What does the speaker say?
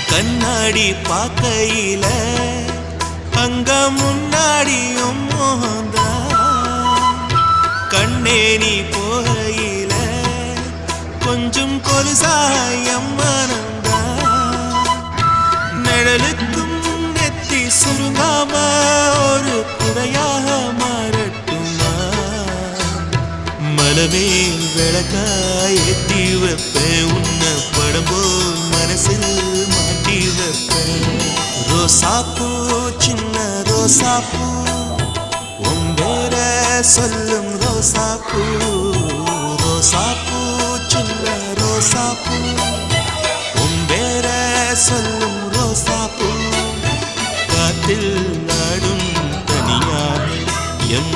கண்ணாடி பார்க்கையில அங்க முன்னாடியும் கண்ணே நீ போகையில கொஞ்சம் கொலுசாயம் மனந்தா நிழலுக்கும் நெத்தி சுருங்காம ஒரு குறையாக மாறட்டுமா மனமே விளக்காய் ஏத்தி வைப்பேன் உன்னை படம் போல் மனசில் மாட்டி வைப்பேன் ரோசாப்பூ சின்ன ரோசாப்பூ உம்பேர சொல்லும் ரோசாப்பூ ரோசாப்பூ சின்ன ரோசாப்பூ உம்பேர சொல்லும் ரோசாப்பூ காத்தில் நாடும் தனியாக எம்